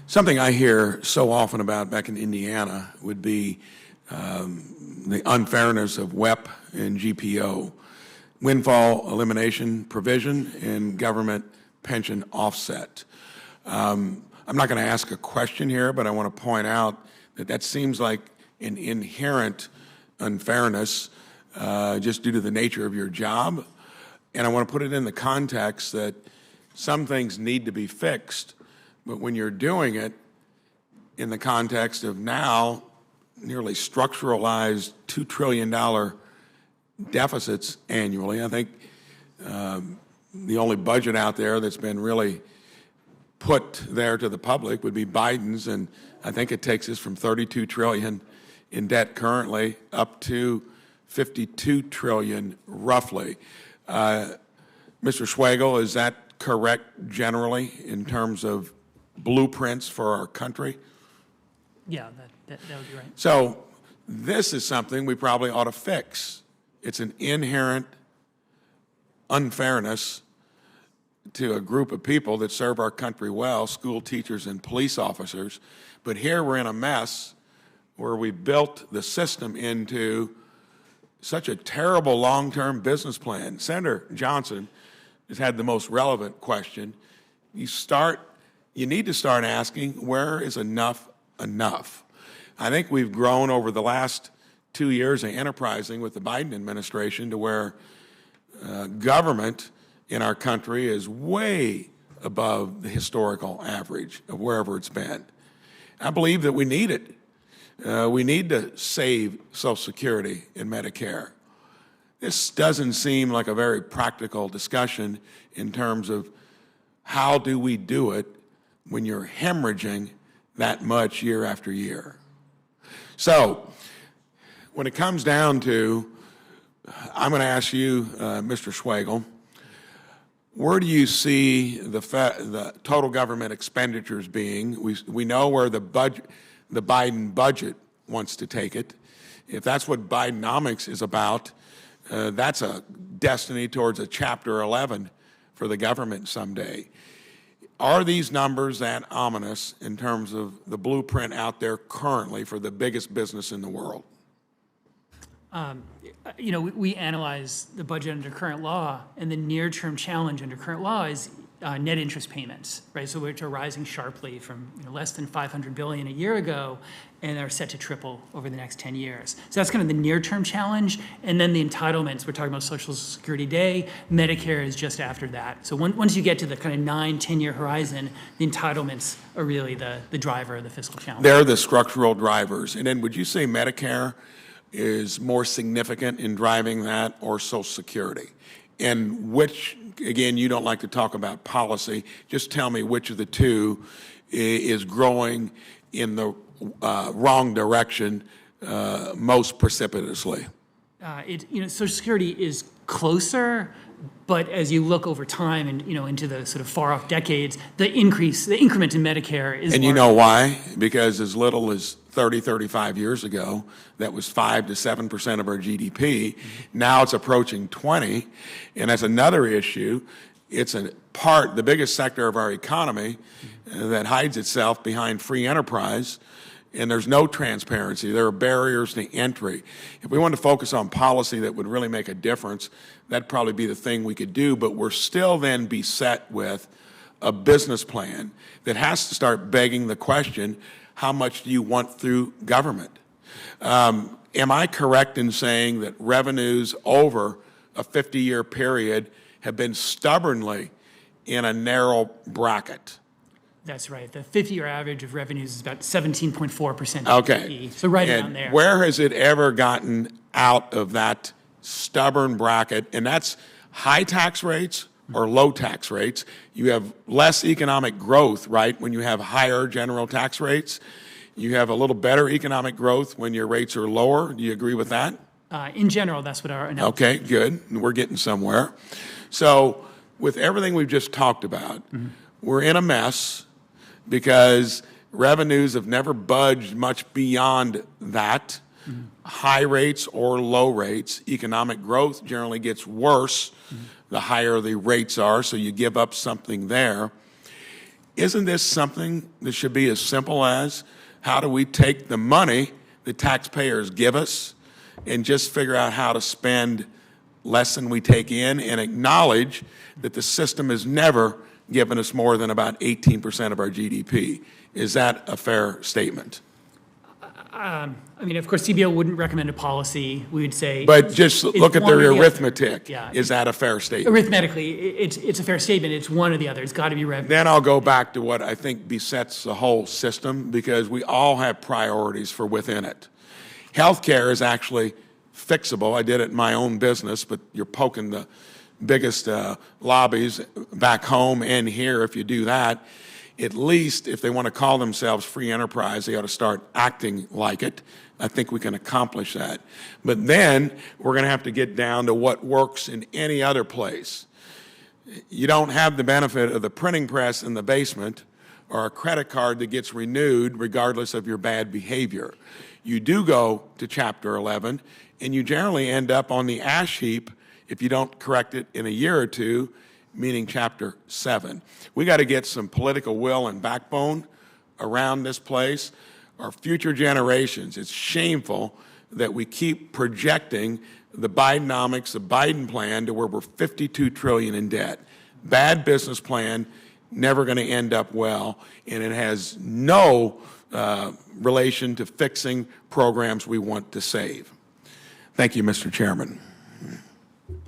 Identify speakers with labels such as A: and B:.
A: Something I hear so often about back in Indiana would be the unfairness of WEP and GPO, windfall elimination provision and government pension offset. I'm not going to ask a question here, but I want to point out that seems like an inherent unfairness just due to the nature of your job. And I want to put it in the context that some things need to be fixed, but when you're doing it in the context of now nearly structuralized $2 trillion deficits annually, I think the only budget out there that's been really put there to the public would be Biden's, and I think it takes us from 32 trillion in debt currently up to 52 trillion roughly. Mr. Schwagel, is that correct generally in terms of blueprints for our country?
B: Yeah, that would be right.
A: So this is something we probably ought to fix. It's an inherent unfairness to a group of people that serve our country well, school teachers and police officers. But here we're in a mess where we built the system into such a terrible long-term business plan. Senator Johnson has had the most relevant question. You need to start asking, where is enough enough? I think we've grown over the last 2 years of enterprising with the Biden administration to where government in our country is way above the historical average of wherever it's been. I believe that we need it. We need to save Social Security and Medicare. This doesn't seem like a very practical discussion in terms of how do we do it when you're hemorrhaging that much year after year. So when it comes down to, I'm going to ask you, Mr. Schwagel, where do you see the total government expenditures being? We know where the Biden budget wants to take it. If that's what Bidenomics is about, that's a destiny towards a Chapter 11 for the government someday. Are these numbers that ominous in terms of the blueprint out there currently for the biggest business in the world?
B: We analyze the budget under current law, and the near-term challenge under current law is net interest payments, right? So which are rising sharply from less than $500 billion a year ago, and are set to triple over the next 10 years. So that's kind of the near-term challenge. And then the entitlements, we're talking about Social Security Day, Medicare is just after that. So once you get to the kind of 9-10-year horizon, the entitlements are really the driver of the fiscal challenge.
A: They're the structural drivers. And then would you say Medicare is more significant in driving that, or Social Security? And which, again, you don't like to talk about policy, just tell me which of the two is growing in the wrong direction most precipitously.
B: Social Security is closer, but as you look over time and into the sort of far off decades, the increment in Medicare is.
A: And you know why? Because as little as 30, 35 years ago, that was 5 to 7% of our GDP. Now it's approaching 20, and that's another issue. It's the biggest sector of our economy that hides itself behind free enterprise, and there's no transparency. There are barriers to entry. If we wanted to focus on policy that would really make a difference, that'd probably be the thing we could do, but we're still then beset with a business plan that has to start begging the question, how much do you want through government? Am I correct in saying that revenues over a 50-year period have been stubbornly in a narrow bracket?
B: That's right. The 50-year average of revenues is about 17.4%.
A: Okay.
B: So right around there.
A: Where has it ever gotten out of that stubborn bracket? And that's high tax rates or low tax rates. You have less economic growth, right, when you have higher general tax rates. You have a little better economic growth when your rates are lower. Do you agree with that?
B: In general, that's what our analysis.
A: Okay, good. We're getting somewhere. So with everything we've just talked about, we're in a mess because revenues have never budged much beyond that. High rates or low rates, economic growth generally gets worse the higher the rates are, so you give up something there. isn't this something that should be as simple as how do we take the money the taxpayers give us and just figure out how to spend less than we take in and acknowledge that the system has never given us more than about 18% of our GDP? Is that a fair statement?
B: I mean, of course, CBO wouldn't recommend a policy. We would say.
A: But just look at
B: one or
A: their
B: the other.
A: arithmetic.
B: Yeah.
A: Is that a fair statement?
B: Arithmetically, it's a fair statement. It's one or the other. It's got to be revenue.
A: Then I'll go back to what I think besets the whole system, because we all have priorities for within it. Healthcare is actually fixable. I did it in my own business, but you're poking the biggest lobbies back home and here if you do that. At least if they want to call themselves free enterprise, they ought to start acting like it. I think we can accomplish that. But then we're going to have to get down to what works in any other place. You don't have the benefit of the printing press in the basement or a credit card that gets renewed regardless of your bad behavior. You do go to Chapter 11, and you generally end up on the ash heap if you don't correct it in a year or two, meaning Chapter 7. We got to get some political will and backbone around this place. Our future generations, it's shameful that we keep projecting the Bidenomics, the Biden plan, to where we're $52 trillion in debt. Bad business plan, never going to end up well, and it has no relation to fixing programs we want to save. Thank you, Mr. Chairman.